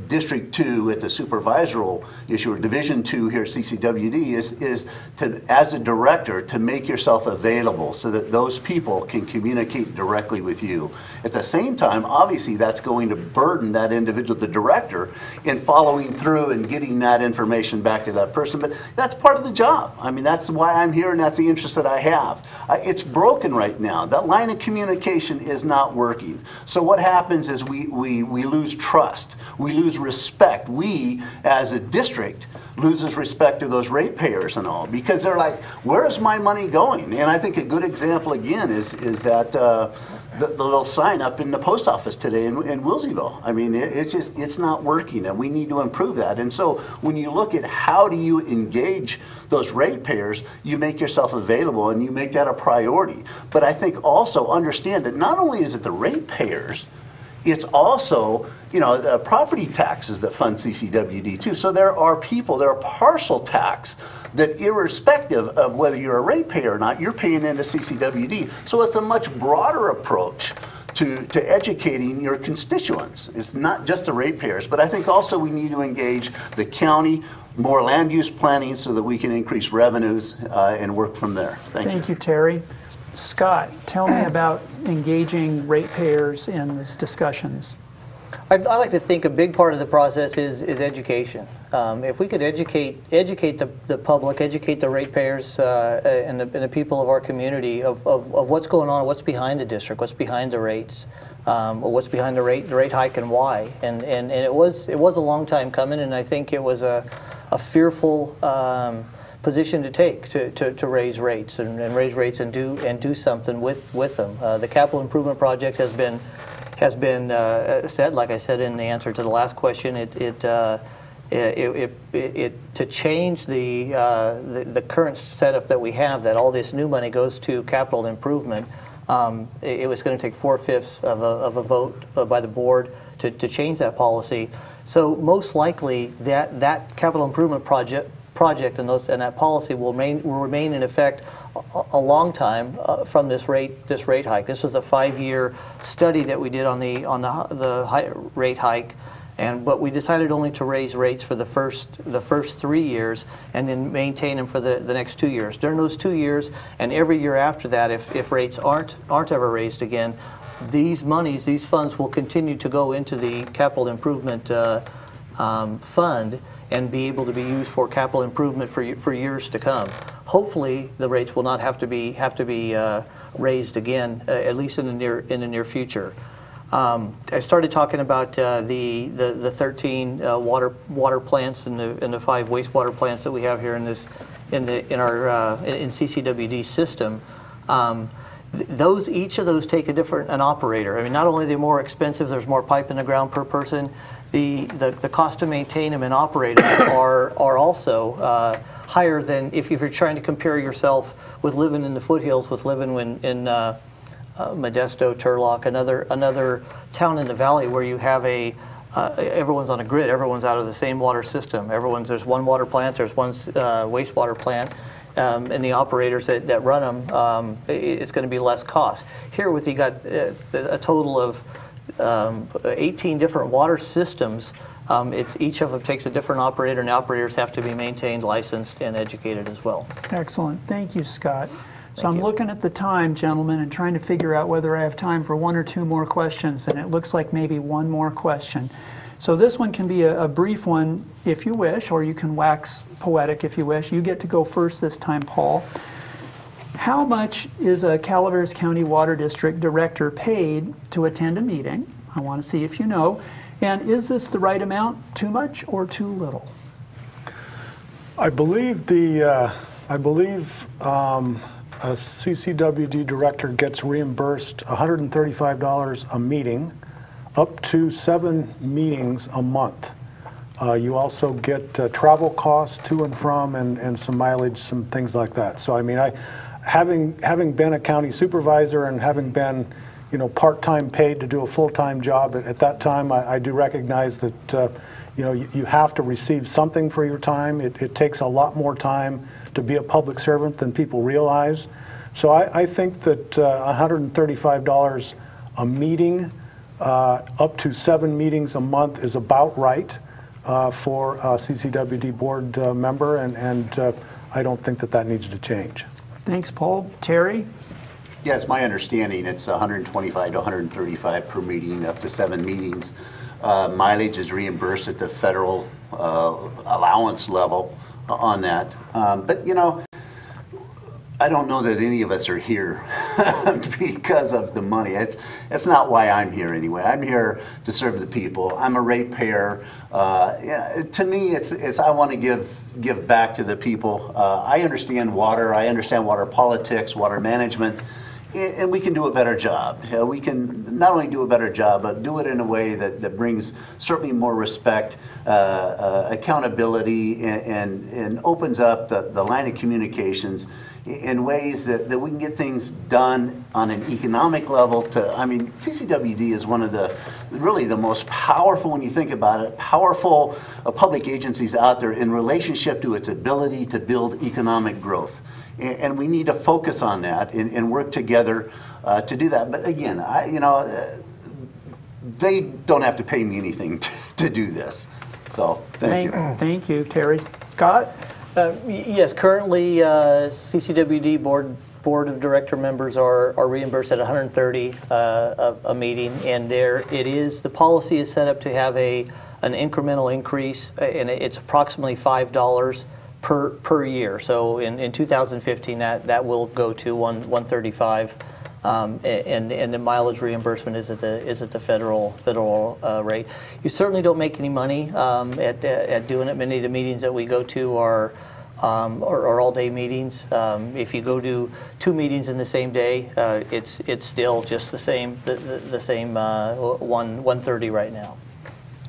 District 2 at the supervisoral issue, or Division 2 here at CCWD, is to, as a director, to make yourself available so that those people can communicate directly with you. At the same time, obviously, that's going to burden that individual, the director, in following through and getting that information back to that person. But that's part of the job. I mean, that's why I'm here, and that's the interest that I have. It's broken right now. That line of communication is not working. So what happens is we lose trust. We lose respect. We, as a district, loses respect to those ratepayers and all, because they're like, where is my money going? And I think a good example, again, is that the little sign up in the post office today in Wilseyville. I mean, it's not working, and we need to improve that. And so when you look at how do you engage those ratepayers, you make yourself available and you make that a priority. But I think also understand that not only is it the ratepayers, it's also, you know, the property taxes that fund CCWD too. So there are people, there are parcel tax that irrespective of whether you're a ratepayer or not, you're paying into CCWD. So it's a much broader approach to educating your constituents. It's not just the ratepayers, but I think also we need to engage the county, more land use planning so that we can increase revenues and work from there. Thank you, Terry. Scott, tell me about engaging ratepayers in these discussions. I like to think a big part of the process is education. If we could educate the public, educate the ratepayers and the people of our community of what's going on, what's behind the district, what's behind the rates, or what's behind the rate hike and why. And it was a long time coming, and I think it was a fearful position to take to raise rates and raise rates and do something with them. The capital improvement project has been said, like I said in the answer to the last question, to change the current setup that we have, that all this new money goes to capital improvement. It was going to take 4/5 of a vote by the board to change that policy. So most likely that capital improvement project and that policy will remain in effect a long time from this rate hike. This was a 5-year study that we did on the rate hike, but we decided only to raise rates for the first 3 years and then maintain them for the next 2 years. During those 2 years and every year after that, if rates aren't ever raised again, these funds will continue to go into the capital improvement fund and be able to be used for capital improvement for years to come. Hopefully, the rates will not have to be raised again, at least in the near future. I started talking about the 13 water plants and the 5 wastewater plants that we have here in CCWD system. Each of those take an operator. I mean, not only are they more expensive, there's more pipe in the ground per person. The cost to maintain them and operate them are also higher than if you're trying to compare yourself with living in the foothills, with living in Modesto, Turlock, another town in the valley where you have everyone's on a grid, everyone's out of the same water system. There's one water plant, there's one wastewater plant. And the operators that run them, it's going to be less cost. Here, you got a total of 18 different water systems. Each of them takes a different operator, and the operators have to be maintained, licensed, and educated as well. Excellent. Thank you, Scott. So I'm looking at the time, gentlemen, and trying to figure out whether I have time for 1 or 2 more questions, and it looks like maybe 1 more question. So this one can be a brief one if you wish, or you can wax poetic if you wish. You get to go first this time, Paul. How much is a Calaveras County Water District director paid to attend a meeting? I want to see if you know. And is this the right amount, too much or too little? I believe a CCWD director gets reimbursed $135 a meeting, up to 7 meetings a month. You also get travel costs to and from and some mileage, some things like that. So I mean, having been a county supervisor and having been, part-time paid to do a full-time job at that time, I do recognize that you have to receive something for your time. It takes a lot more time to be a public servant than people realize. So I think that $135 a meeting, up to 7 meetings a month is about right for a CCWD board member, and I don't think that needs to change. Thanks, Paul. Terry? Yeah, it's my understanding it's 125 to 135 per meeting, up to 7 meetings. Mileage is reimbursed at the federal allowance level on that. But I don't know that any of us are here because of the money. It's not why I'm here anyway. I'm here to serve the people. I'm a ratepayer. To me, it's I want to give back to the people. I understand water. I understand water politics, water management, and we can do a better job. We can not only do a better job, but do it in a way that brings certainly more respect, accountability, and opens up the line of communications in ways that we can get things done on an economic level. I mean, CCWD is one of really the most powerful, when you think about it, powerful public agencies out there in relationship to its ability to build economic growth. And we need to focus on that and work together to do that. But again, they don't have to pay me anything to do this. So thank you. Thank you, Terry. Scott? Yes, currently CCWD board of director members are reimbursed at $130 a meeting, and the policy is set up to have an incremental increase, and it's approximately $5 per year. So in 2015, that will go to $135, and the mileage reimbursement is at the federal rate. You certainly don't make any money at doing it. Many of the meetings that we go to are all-day meetings. If you go to 2 meetings in the same day, it's still just the same $130 right now.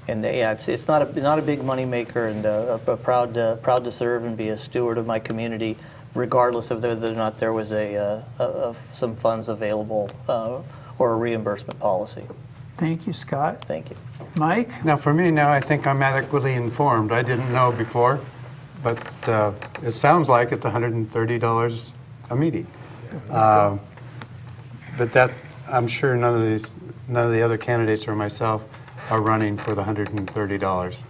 And yeah, it's not a big money maker, and proud to serve and be a steward of my community, regardless of whether or not there was some funds available or a reimbursement policy. Thank you, Scott. Thank you, Mike. Now, for me, I think I'm adequately informed. I didn't know before, but it sounds like it's $130 a meeting. But that, I'm sure none of the other candidates or myself are running for the $130.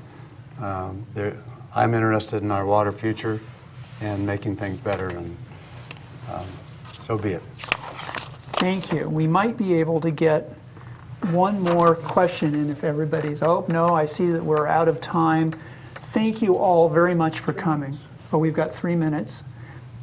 I'm interested in our water future and making things better, and so be it. Thank you. We might be able to get one more question in if everybody's, oh, no, I see that we're out of time. Thank you all very much for coming. Oh, we've got 3 minutes.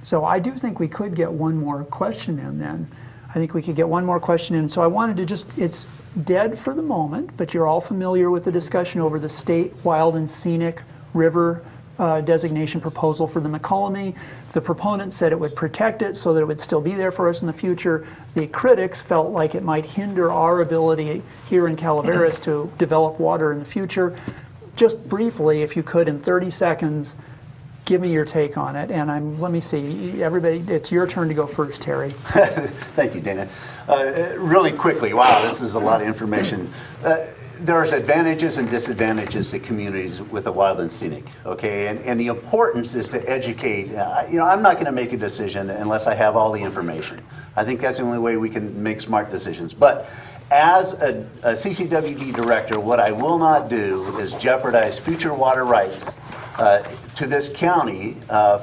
So I do think we could get one more question in then. I think we could get one more question in. So I wanted to it's dead for the moment, but you're all familiar with the discussion over the state wild and scenic river designation proposal for the McCollum. The proponents said it would protect it so that it would still be there for us in the future. The critics felt like it might hinder our ability here in Calaveras to develop water in the future. Just briefly, if you could, in 30 seconds, give me your take on it. And let me see, everybody, it's your turn to go first, Terry. Thank you, Dana. Really quickly, wow, this is a lot of information. There's advantages and disadvantages to communities with the wild and scenic, okay? And the importance is to educate. I'm not going to make a decision unless I have all the information. I think that's the only way we can make smart decisions. But as a CCWD director, what I will not do is jeopardize future water rights to this county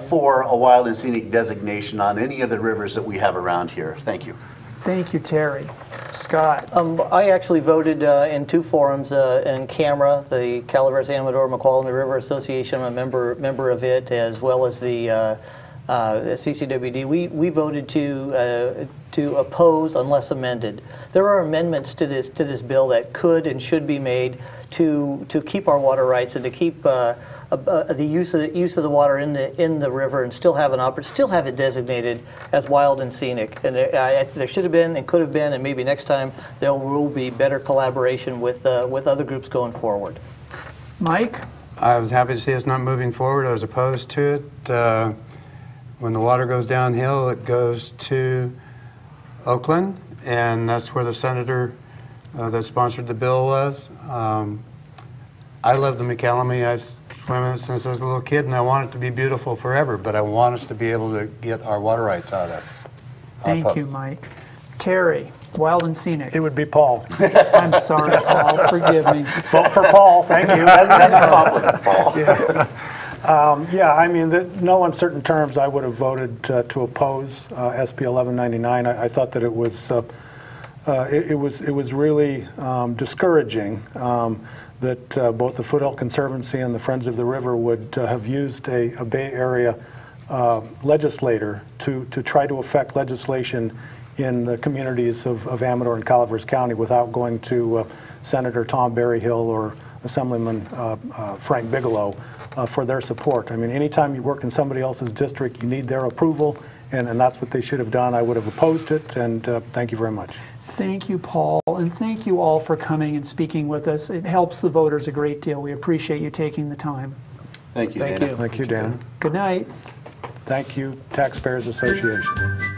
for a wild and scenic designation on any of the rivers that we have around here. Thank you. Thank you, Terry. Scott. I actually voted in 2 forums in CAMRA, the Calaveras Amador McCollum River Association. I'm a member of it, as well as the CCWD. We voted to oppose unless amended. There are amendments to this bill that could and should be made to keep our water rights and to keep the use of the water in the river and still have it designated as wild and scenic. And there should have been and could have been, and maybe next time there will be better collaboration with other groups going forward. Mike? I was happy to see us not moving forward. I was opposed to it. When the water goes downhill, it goes to Oakland, and that's where the senator that sponsored the bill was. I love the McCallum. I've swum in it since I was a little kid, and I want it to be beautiful forever, but I want us to be able to get our water rights out of it. Thank you, Mike. Terry, wild and scenic. It would be Paul. I'm sorry, Paul. Forgive me. Vote for Paul. Thank you. That's a compliment, Paul. Yeah, I mean, no uncertain terms, I would have voted to oppose SB 1199. I thought that it was really discouraging that both the Foothill Conservancy and the Friends of the River would have used a Bay Area legislator to try to affect legislation in the communities of Amador and Calaveras County without going to Senator Tom Berryhill or Assemblyman Frank Bigelow for their support. I mean, anytime you work in somebody else's district, you need their approval, and that's what they should have done. I would have opposed it, and thank you very much. Thank you, Paul, and thank you all for coming and speaking with us. It helps the voters a great deal. We appreciate you taking the time. Thank you, Thank Dana. you. Thank you, Dana. Good night. Thank you, Taxpayers Association.